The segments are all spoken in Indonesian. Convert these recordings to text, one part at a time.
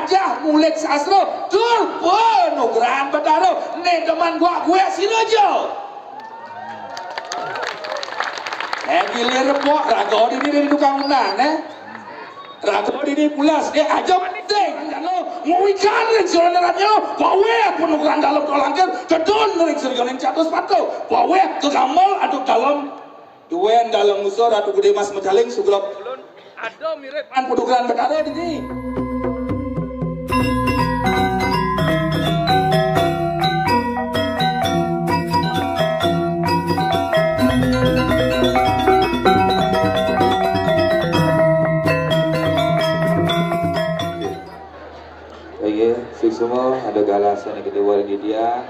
belajar mulik sastra tur penugrahan Batara ne teman gua gue sinaja gilir repok raga ini tukang menang raga ini pulas aja penting nguikan ring sebenarnya bawe penugrahan dalam tolangkan kedon ring serjoning catus patu bawe kegamal aduk dalam duwen dalam musor atau gede mas mecaling suglop ada mirip an penugrahan Batara ini semua ada galasan yang kedua di dia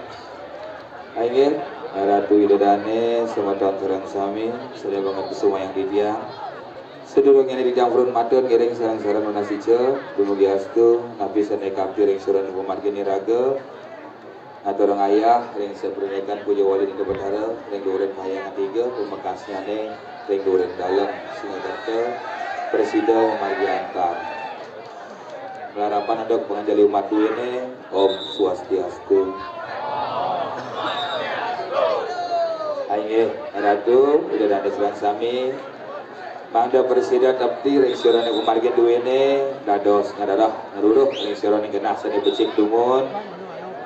akhir Ratu Widodane semua tahun serang sami sudah banget semua yang di dia sedurung ini di jamrun matun giring sarang-sarang nunasice dumugi astu nabi saneka piring suran pemargini raga atau orang ayah ring sepernekan puja wali di Batara ring duren kayangan tiga pemekasnya ne ring duren dalam singa presida memargi antar harapan ada penganjali umat ini Om Swastiastu. Ayo, ratu udah ada serang sami. Mangda presiden tapi ringsiran yang kumargin duene dados ngadarah ngaruruh ringsiran yang genah sani becik dumun.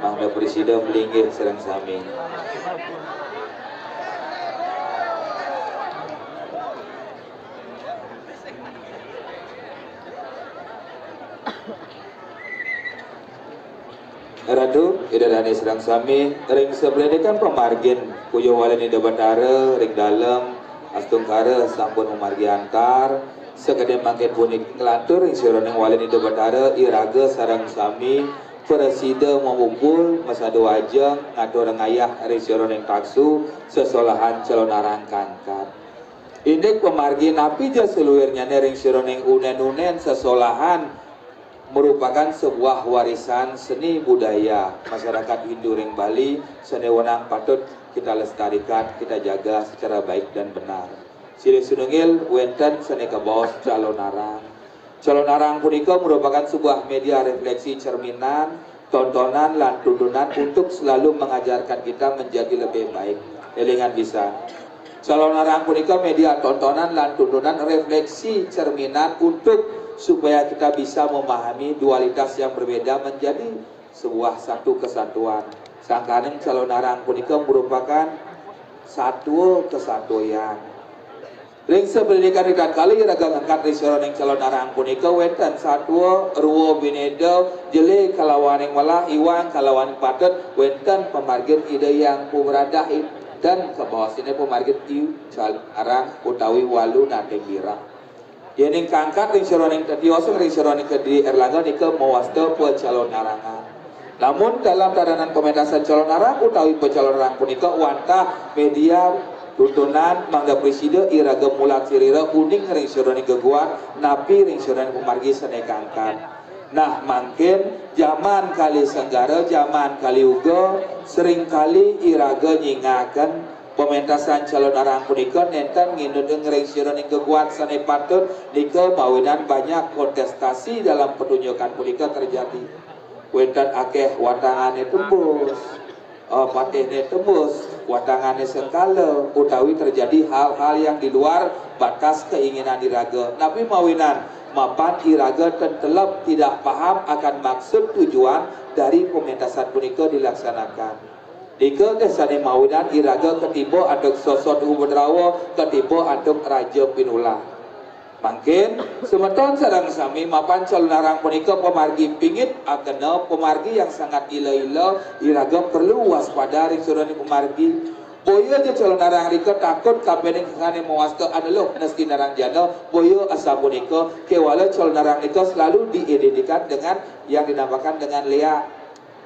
Mangda presiden melinggih serang sami. Ratu, ida dani serang sami, ring sebelah kan pemargin, puyo walen ida Batara, ring dalam, astungkara sampun memargi antar, sekadang makin punik ngelantur, ring sironeng walen ida Batara, iraga sarang sami, presida mengumpul, masa dua ajeng, ngadu orang ayah, ring sironeng taksu, sesolahan calon arang kangkat. Indek pemargi napi jas seluirnya ring sironeng unen-unen sesolahan, merupakan sebuah warisan seni budaya masyarakat Hindu ring Bali seni wenang patut kita lestarikan, kita jaga secara baik dan benar. Silih sunungil wenten seni kabaos calon arang punika merupakan sebuah media refleksi cerminan, tontonan lan tuntunan untuk selalu mengajarkan kita menjadi lebih baik. Elingan bisa. Calon arang punika media tontonan lan tuntunan refleksi cerminan untuk supaya kita bisa memahami dualitas yang berbeda menjadi sebuah satu kesatuan. Sangkaning calon arang punika merupakan satu kesatuan. Ring pendidikan ikan kali raga ngangkat risoning calon arang punika wenten satu ruwo binedo jeli kalawaning malah iwang kalawaning patut wenten pemargin ide yang pumradah dan ke bawah sini pemargin iu calon arang utawi walu nate birang. Yening kangkat ring seroning tadioseng ring seroning ke di Erlangga nika mewasta pecalon arangan. Namun dalam tadanan pementasan calon arang utawi pecalon arang punika wantah media tuntunan mangga presida iraga mulat sirira uning ring seroning geguan napi ring seroning pemargi sene kangkat. Nah mungkin zaman kali senggara zaman kali uga sering kali iraga nyingakan pementasan calon arang punika nenten nginun ring sironing kekuat sane patut nika mawinan banyak kontestasi dalam pertunjukan punika terjadi. Wenten akeh watangane tembus, patihne tembus, watangane sengkala utawi terjadi hal-hal yang di luar batas keinginan iraga. Tapi mawinan mapan iraga tentelep tidak paham akan maksud tujuan dari pementasan punika dilaksanakan. Dika kesane mawinan iraga ketiba aduk sosok Ubudrawa ketiba aduk Raja Pinula. Mungkin semeton sareng sami mapan calon arang punika pemargi pingit agena pemargi yang sangat ila-ila iraga perlu waspada ring surani pemargi. Boyo aja calon arang rika takut kapening kesane mewasta adalah nesti narang jana boyo asa punika kewala calon arang rika selalu diidentikan dengan yang dinamakan dengan Lea.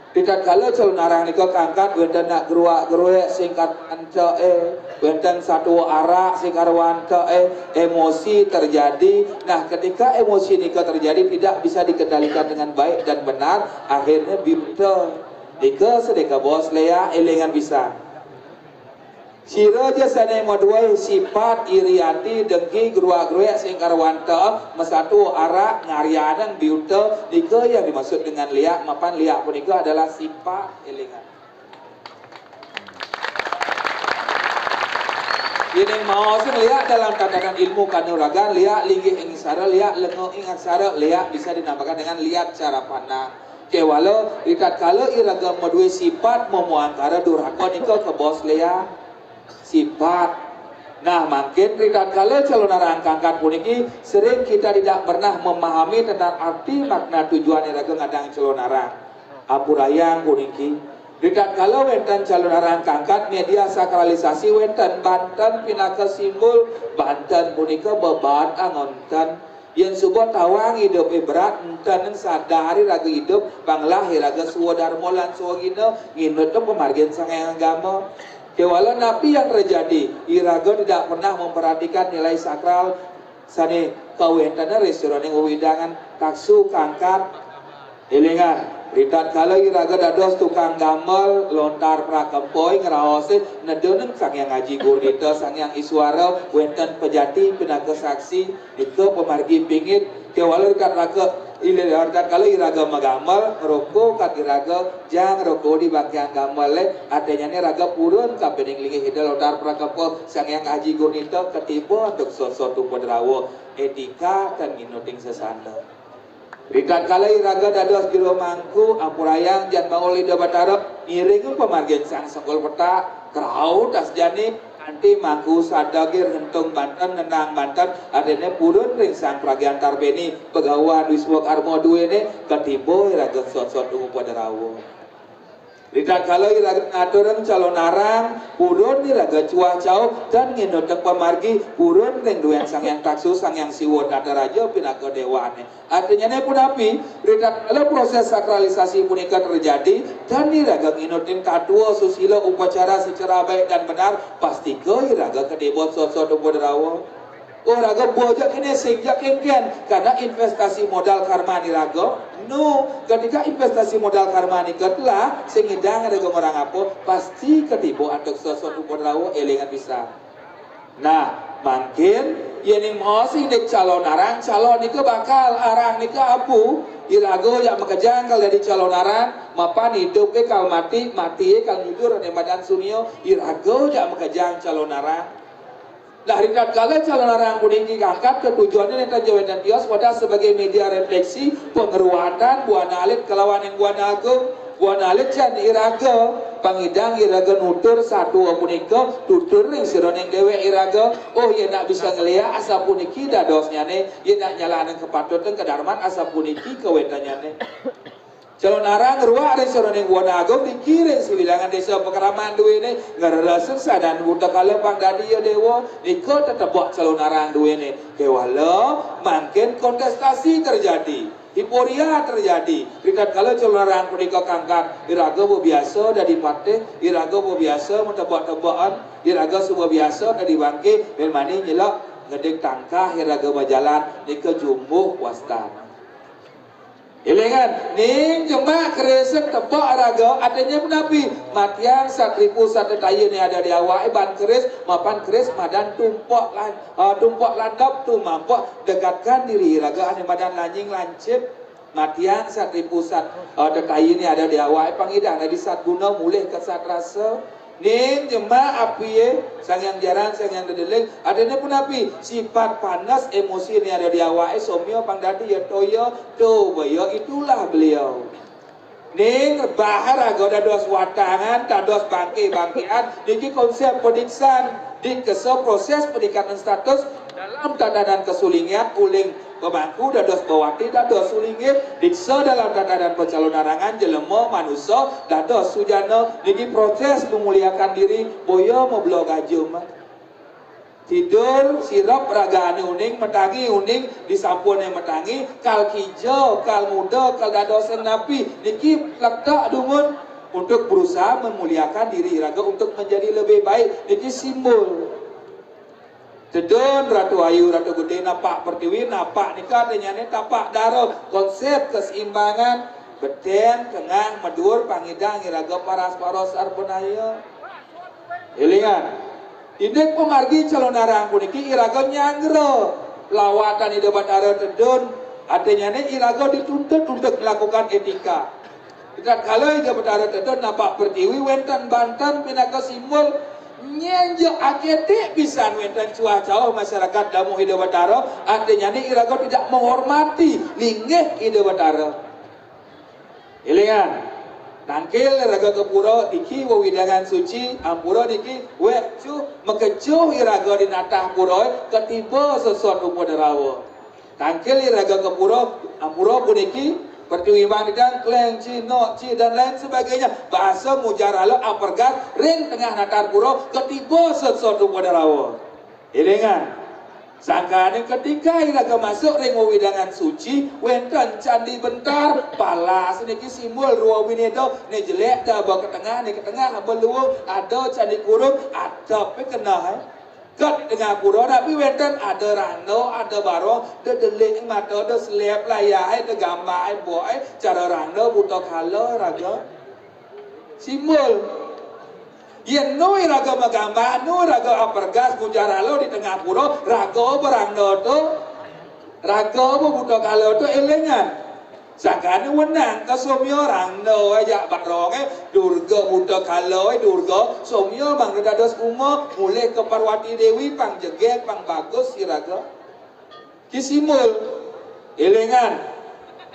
Tidak kala calon arang nika kangkat wenten nak geruak-geruek singkat ancae wenten satu arak singkarwan emosi terjadi. Nah ketika emosi nika terjadi tidak bisa dikendalikan dengan baik dan benar akhirnya bimte nika sedeka bos Lea elengan bisa Sira je sanai modwai sifat irianti dengki gerua-gerua sing karwanta mesatu arak ngarianang biuta nika yang dimaksud dengan liak mapan liak punika adalah sifat elingan. Ini mau sing liak dalam tatanan ilmu kanuragan liak linggih ing sara liak lengo ing aksara liak bisa dinamakan dengan liak cara pandang. Kewalo ikat kala iraga modwe sifat memuangkara durhaka nika ke bos liak sifat. Nah, makin rikat kala calon arang kangkat puniki sering kita tidak pernah memahami tentang arti makna tujuan iraga ngadang calon arang. Apurayang puniki rikat kala wenten calon arang kangkat media sakralisasi wenten Banten pinaka simbol Banten punika beban angonten yang sebuah tawang hidup berat enten sadari raga hidup banglah raga suwadharma lan suwagina nginut pemargian sangai agama. Kewala napi yang terjadi, iraga tidak pernah memperhatikan nilai sakral sane kawentana restoran yang widangan taksu kangkat elingan ritat kala iraga dados tukang gamel lontar prakempoi ngeraose nedeuneng sang yang ngaji gurnita sang yang iswara wenten pejati pinaka saksi itu pemargi pingit kewala rikat raga ilihat kalau iraga magamal rokok kat iraga jang rokok di bagian gamal adanya ni raga purun kapening lingi hidal odar prakapo sang yang haji gurnita ketiba untuk suatu pedrawo etika dan minuting sesanda. Rikat kala iraga dados jero mangku ampurayang jan bangol lidah batara miring pemargian sang sengkol peta kerau tas jani nanti mangku sadagir hentung Banten nendang Banten adene purun ring sang pragian tarbeni pegawan wiswak armo duene ketibo iraga sot-sot ungu padarawo. Rikat kalau iraga ngatureng calon arang purun iraga cuah cau dan nginuteng pemargi purun ring duen sang yang taksu sang yang siwon adaraja pinaka dewane. Artinya ne pun api rikat kalau proses sakralisasi punika terjadi dan iraga nginutin kadua susila upacara secara baik dan benar pasti ke iraga kedebot sot-sot ungu padarawo. Raga bojak ini sejak kengken karena investasi modal karma ni raga no ketika investasi modal karma ni ketlah sengidang ada orang apa pasti ketibo antuk sesuatu pedrawo elingan bisa. Nah makin yang mau sih dek calon arang calon ni ke bakal arang ni ke apu irago yang makajang kalau jadi calon arang mapan hidup ke kal mati kal jujur ane badan sunio irago yang makajang calon arang. Nah, rikat kala calon arang puniki kangkat ketujuannya neta jawa dan tios pada sebagai media refleksi pengeruatan buana alit kelawan yang buana agung buana alit can iraga pangidang iraga nutur satu punika tutur ring siron yang dewe iraga oh ya nak bisa ngelia asa puniki dadosnya ne ya nak nyalakan kepatutan kedarman asa puniki kewetanya ne. Calon arang ruak ada seorang yang buana agung dikirim sebilangan desa pekeraman duwe ini ngerasa dan buta kala pang dadi ya dewa niko tetap buat calon arang duwe ini kewala makin kontestasi terjadi hiporia terjadi rikat kala calon arang punika kangkat iraga biasa dari partai iraga biasa mentebak-tebakan iraga semua biasa dari bangke memani nyelak ngedek tangkah iraga majalan nika jumbuh wastan. Ilengan, ning cuma keresek tebak raga adanya penapi matian satripu satetayu ni ada di awak ban keris mapan keris madan tumpak landap tu mampak dekatkan diri raga ane madan lanjing lancip matian satripu satetayu ni ada di awak pangidang di sat guna mulih ke sat rasa ning cuma api sang yang jarang sang yang dedeleng adanya pun api sifat panas emosi ini ada di awak somyo pangdadi ya toyo do boyo itulah beliau ning bahar agoda dos watangan tados bangkian niki konsep pediksan di keso proses peningkatan status dalam tatanan kesulingan uling pemangku dados bawati dados sulingit diksa dalam tatanan pencalon arangan jelema manusia dados sujana niki proses memuliakan diri boyo meblo gajum tidur sirap ragaane uning metangi uning disampun yang metangi kal kijo kal muda kal dadosen napi niki letak dumun untuk berusaha memuliakan diri raga untuk menjadi lebih baik niki simbol Dedon Ratu Ayu Ratu Gede napak pertiwi napak nikah denyane tapak daro konsep keseimbangan beten tengah medur pangidang iraga paras paros arpunaya ilingan Indek pemargi calon narang puniki iraga nyanggro lawatan ide batara tedun artinya ini iraga dituntut untuk melakukan etika. Kita kalau ide batara tedun nampak pertiwi wenten Banten pinaka simbol nyenjok aketik bisa wenten cuaca masyarakat damu ide batara artinya ini iraga tidak menghormati linggih ide batara. Ilingan nangkil raga kepuro iki wewidangan suci ampura niki wecu mekecuh iraga di natah puro ketiba sesuatu pada rawa nangkil raga kepuro ampura puniki pertiwi dan kleng cino ci dan lain sebagainya bahasa mujarala apergas ring tengah natah puro ketiba sesuatu pada rawa ilingan sangkane ketika iraga masuk ring wewidangan suci wenten candi bentar palas niki simbol ruwa winedo ni jelek dah bawa ke tengah beluung ada candi kurung ada pe kena kat tengah kurung tapi wenten ada rano ada barong de delik mata de selep layai de gambar boy cara rano buta kala raga simbol yen no iraga magamba no raga apergas mujaralo di tengah puro raga berangno to raga buta kala to elengan sakane wenang ka somyo rangno aja baronge durga buta kala durga somyo bang dados umo mulai ke Parwati Dewi pang jegek pang bagus iraga kisimul elengan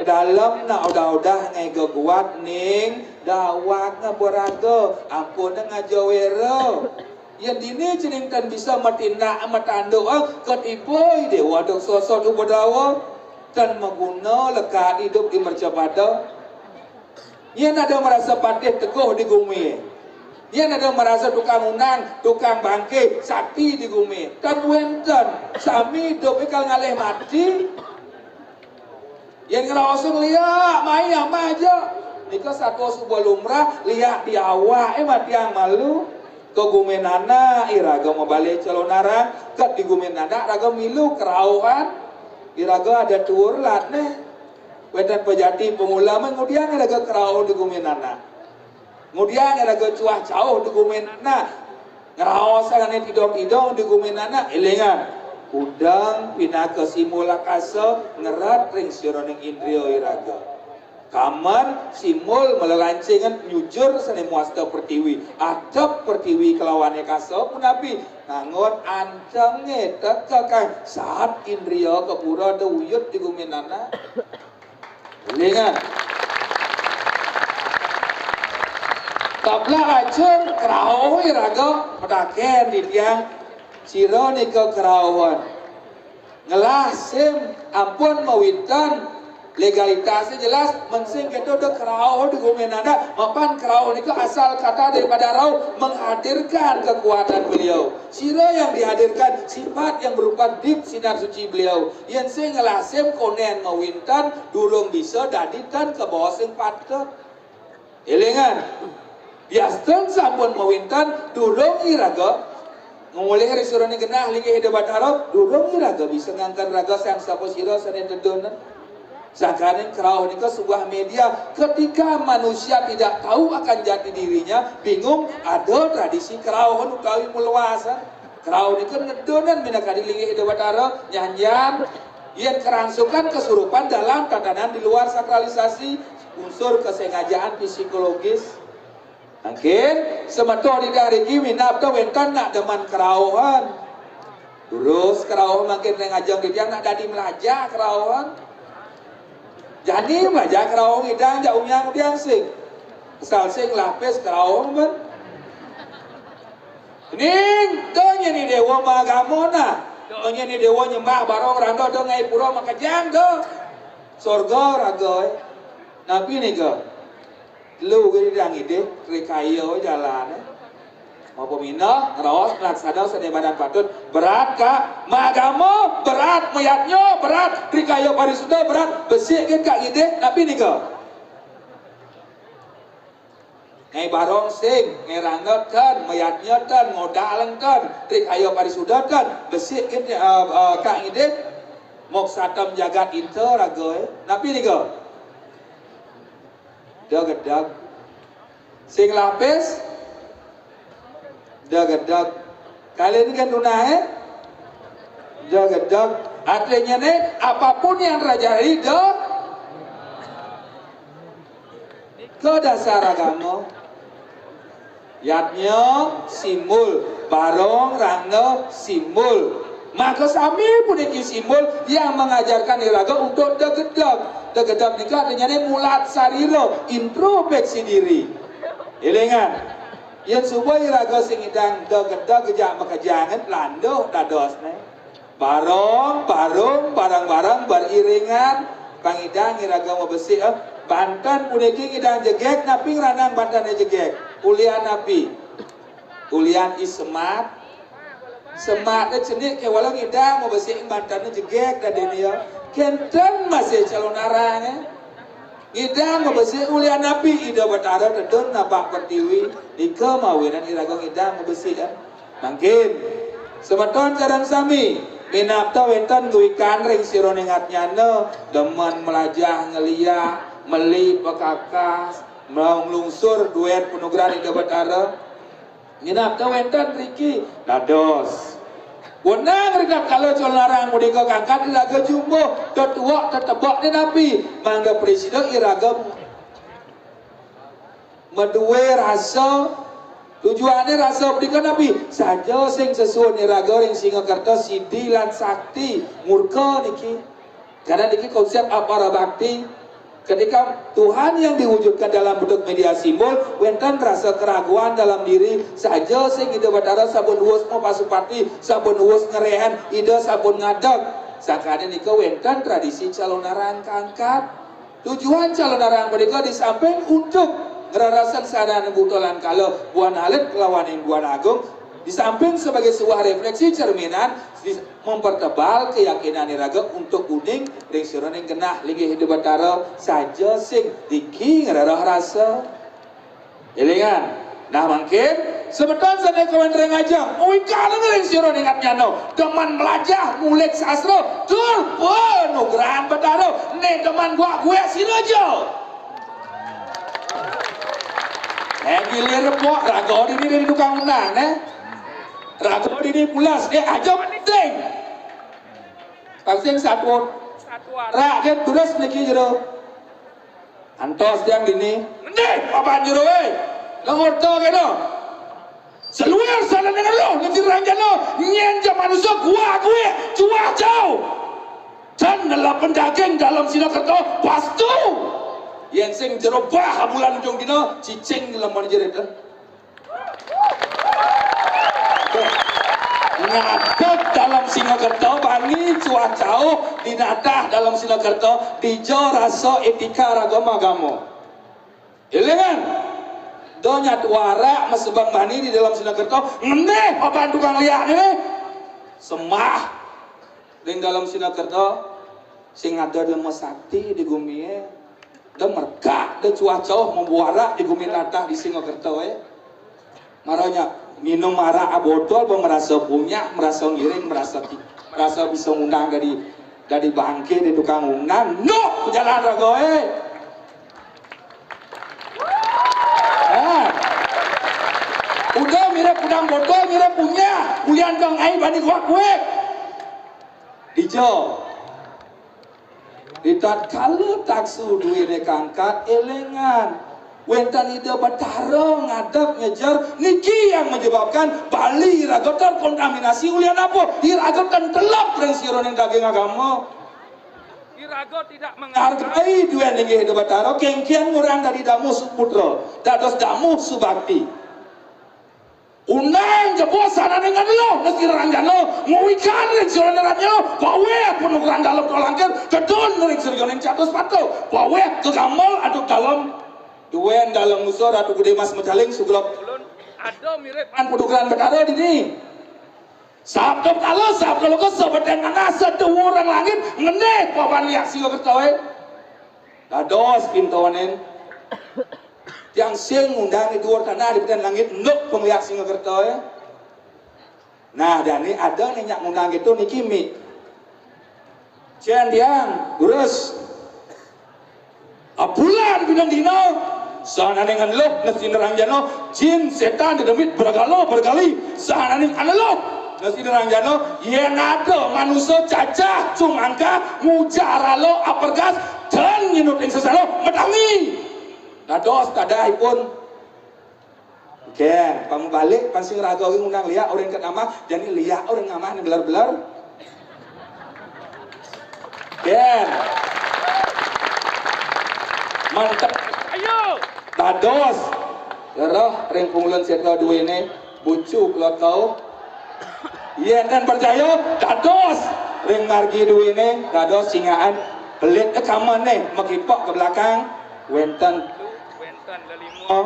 dalam na udah ngai guat ning dawat na boraga ampun na ngajawero yang dini cening tan bisa matindak matando ketipoy dewa dok sosok ubadawa dan mengguna lekat hidup di mercapada yang ada merasa patih teguh di bumi yang ada merasa tukang unang tukang bangke sakti di bumi dan wenten sami hidup ikal ngalih mati yang ngerosong lihat main apa aja nika satu sebuah lumrah lihat di awak mati yang malu ke gumenana iraga mau balik calon narang kat di gumenana raga milu kerauhan iraga ada tur lat nih wetan pejati pemula kemudian iraga kerau di gumenana kemudian iraga cuah jauh di gumenana ngeraosan tidong-tidong di gumenana elengan udang pinaka simula kasa ngerat ring sironing indrio iraga kamar simul melelancingan nyujur seni muasta pertiwi adab pertiwi kelawannya kasa punapi nangon ancangnya tekakan saat indrio kepura dewuyut di guminana lingan tabla acur kerau iraga pedaken di tiang siro nika kerawan ngelasim ampun mawitan legalitasnya jelas mensing kita udah kerau di gumenanda mapan kerau nika asal kata daripada rau menghadirkan kekuatan beliau siro yang dihadirkan sifat yang berupa dip sinar suci beliau yang sing ngelasim konen mawintan durung bisa daditan ke bawah sing patut elengan biastan sampun mawintan durung iraga ngoleh hari surani genah lagi hidup batara durung iraga bisa ngangkat raga sang sapa sira sanen tedonan sakanin kerau nika sebuah media ketika manusia tidak tahu akan jati dirinya bingung ada tradisi kerau utawi meluasan kerau nika nedonan minaka dilingi hidup batara nyanyian yang kerangsukan kesurupan dalam tatanan di luar sakralisasi unsur kesengajaan psikologis. Mungkin semeto di dari kimi nafta wentan nak deman kerauhan. Terus kerauhan makin ngajang di dia nak dadi melajar kerauhan. Jadi melajar kerauhan idang jak unyang dia sing. Asal sing lapis kerauhan ben. Ning donya ni dewa magamona. Donya ni dewa nyembah barong rando do ngai pura makajang do. Sorga ragoy. Nabi ni ke lu gini yang ide rikayo jalan mau pemina ngeros laksana seni badan patut berat kak magamo berat mayatnya berat rikayo parisuda berat besik kan kak ide tapi nih kak ngai barong sing ngai rangat kan mayatnya kan modal kan rikayo parisuda kan besik kan kak ide moksatam jagat itu ragoy tapi nih kak gedag sing lapis gedag Kalian kan dunae gedeg. Artinya nih apapun yang terjadi ke dasar agama. Yatnya simbol, barong rangno simbol. Maka sami puniki simbol yang mengajarkan iraga untuk degedeg. Degedeg nikah artinya nih mulat sariro, introspeksi diri. Ilingan. Yang supaya iraga sing idang degedeg gejak mekejangan lando dados nih. Barong, barang-barang beriringan, pangidang iraga mau besi. Bantan puniki ngidang jegek, napi ranang bantannya jegek. Ulian napi, ulian ismat, sematnya cenik ke walau ngidang mau besi bantannya jegek dan dia kenten masih calon arangnya. Ngidang mau besi ulian napi, ida batara tedon napak pertiwi, ika mawinan iraga ngidang mau besi kan. Mungkin semeton sareng sami minapta wenten guikan ring sironingat nyana demen melajah ngelia meli pekakas melungsur duet penugaran ida batara minapta wenten riki dados wenang rikap kalau colarang mudika kangkat iraga jumbo tetua tetebak ni napi mangga presiden iraga medue rasa tujuannya rasa berikan nabi saja sing sesuai iraga ring Singaraja sidi lan sakti murka niki karena niki konsep apara bakti ketika Tuhan yang diwujudkan dalam bentuk media simbol wenten rasa keraguan dalam diri saja sing ida batara sabun uus mau pasupati sabun uus ngerehan ida sabun ngadeg sakane nika wenten tradisi calon arang kangkat tujuan calon arang mereka di samping untuk ngerarasan sadana butolan kalau buan halit kelawanin buan agung di samping sebagai sebuah refleksi cerminan mempertebal keyakinan iraga untuk kuning ring sironing genah linggih hidup batara saja sing diki ngerarah rasa ilingan nah mungkin sebetul sana kawan ring ajang kalau ring sironing atnyano teman melajah mulik sastra tur penugrahan batara nih teman gue sinojo gilir po raga ini dari tukang menang raga ini pulas aja penting pasti satu rakyat terus niki jero antos yang gini mending apa jero ngomor to keno seluar sana dengan lo ngetir ranjan lo nyenja manusia gue cua jauh dan dalam pendaging dalam Singaraja pastu yang sing jero bah bulan ujung dino cicing lemon jerit ngadeg dalam Singaraja bangi cuacau dinatah dalam Singaraja dijo rasa etika ragama agama ilengan donya tuara mesebang mani di dalam Singaraja ngeneh apa tukang liak ini semah di dalam Singaraja sing ada lemes sakti di gumie dan merkah dan cuaca membuara di bumi natah di Singaraja marahnya minum marah botol merasa punya merasa ngiring merasa bisa ngundang dari bangke di tukang undang no jalan ragoe udah mirip udang botol mirip punya kulian kang ai bani gue dijo ditat kalau taksu duit kangkat elengan wentan ida batara ngadap ngejar niki yang menyebabkan Bali iraga terkontaminasi ulian apa iraga tentelap ring siron yang daging agama iraga tidak menghargai duit niki ida batara kengkian ngurang dari damu suputra dados damu subakti undang jebol sana dengan lo nasi ranjan lo nguikan ring siron neratnya lo bawe penugaran dalam tolangkir kedon ring siron yang catus pato bawe ke gamal atau dalam duen dalam musor atau gede mas mecaling suglop ada mirip penugaran betara ini sabtu kalau ke sebeten nana seduh orang langit ngeneh papan liak sih kertawe dados pintawanen yang sing undang di luar tanah di beten langit nuk pengliak Singaraja ya nah dan ini ada nih nyak undang itu nih kimi cian diang urus bulan bidang dino Sananing anlo nasi nerang jano jin setan dedemit bergalo bergali sananing anlo nasi nerang jano yen ada manusia cacah cumangka mujaralo apergas dan nyinut ing sesalo medangi dados tadai pun oke kamu balik pansing raga ing undang liak orang ket amah jadi liak orang amah ning belar-belar ken mantep ayo dados roh ring pungulun setra duwe ini bucu kalau tahu yen dan percaya dados ring margi duwe ini dados singaan pelit kaman nih makipok ke belakang wenten lelimo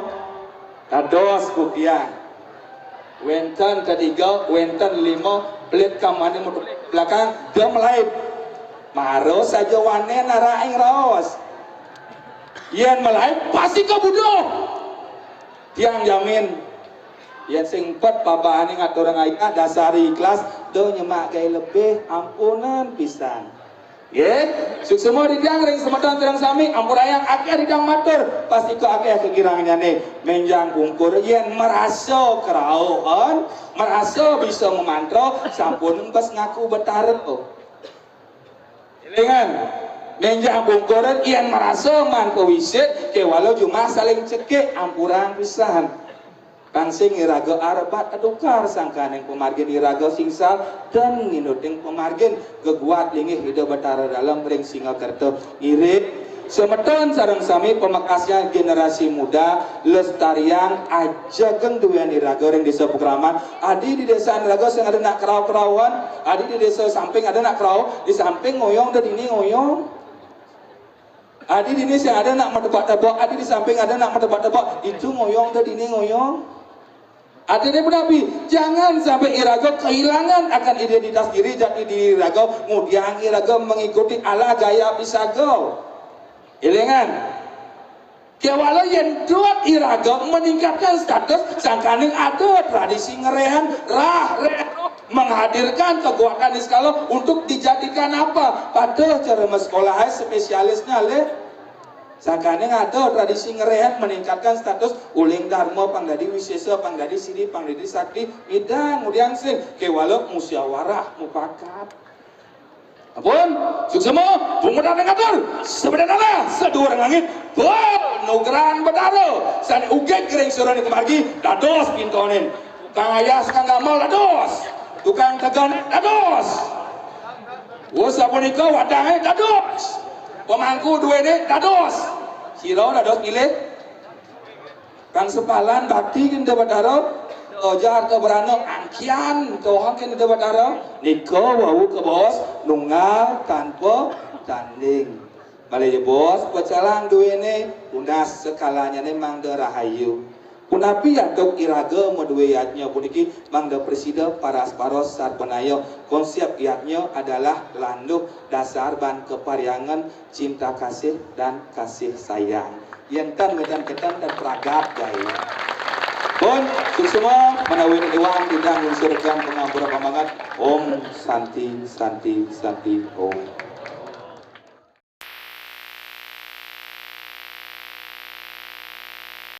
dados kupiah wenten ketiga wenten limo pelit kaman nih belakang dia melaib maro saja wane naraing raos yen melaib pasti kebuduh tiang jamin yen sing pet babane ngatur ayah dasari ikhlas do nyemak gay lebih ampunan pisan ye suksema didang ring semeton terang sami ampurayang akeh didang matur pasti ke akeh kekirangnya nih menjang kungkur yen merasa kerauhan merasa bisa memantro sampun pas ngaku betaret oh dengan menjang bungkuran ian merasa man pewisit ke walau cuma saling cekik ampuran pisahan kansing iraga arbat adukar sangkan yang pemargin iraga singsal dan nginuting pemargin geguat lingih hidup betara dalam ring singa kerto ngirit semeton sareng sami pemakasnya generasi muda lestarian aja geng duyan iraga ring desa Pukraman adi di desa iraga sing ada nak kerau-kerauan adi di desa samping ada nak kerau di samping ngoyong dan ini ngoyong adi di sini ada nak metebak-tebak adi di samping ada nak metebak-tebak itu ngoyong dan ini ngoyong adi ini penapi jangan sampai iraga kehilangan akan identitas diri jati diri iraga kemudian iraga mengikuti ala gaya pisagau ilingan kewala yang duat iraga meningkatkan status sangkaning ada tradisi ngerehan menghadirkan kekuatan di skala untuk dijadikan apa pada cara sekolah spesialisnya le sangkaning ada tradisi ngerehan meningkatkan status uling dharma pangdadi wisesa pangdadi sidi pangdadi sakti idang kemudian sing kewala musyawarah mufakat apun suksema pemuda ngatur sebenarnya sedua orang langit nugeran bedaro san uget kering surani kemargi dados pintonin tukang ayas kang gamal dados tukang tegan dados usa punika wadange dados pemangku duwene dados sira dados pilih kang sepalan bakti kinda bedaro ojar ke berano angkian tohang kini debat arah niko wau ke bos nunggal tanpa tanding balik bos pecalang duene unas sekalanya ne mangde rahayu punapi atok iraga modue yatnya puniki mangde presida paras paros sarpenayo konsep yatnya adalah landuh dasar ban kepariangan cinta kasih dan kasih sayang yentan medan ketan dan pragat gaya pun semua menawin iwan tidak unsur jam pengampura pamangat Om Santi Santi Santi Om.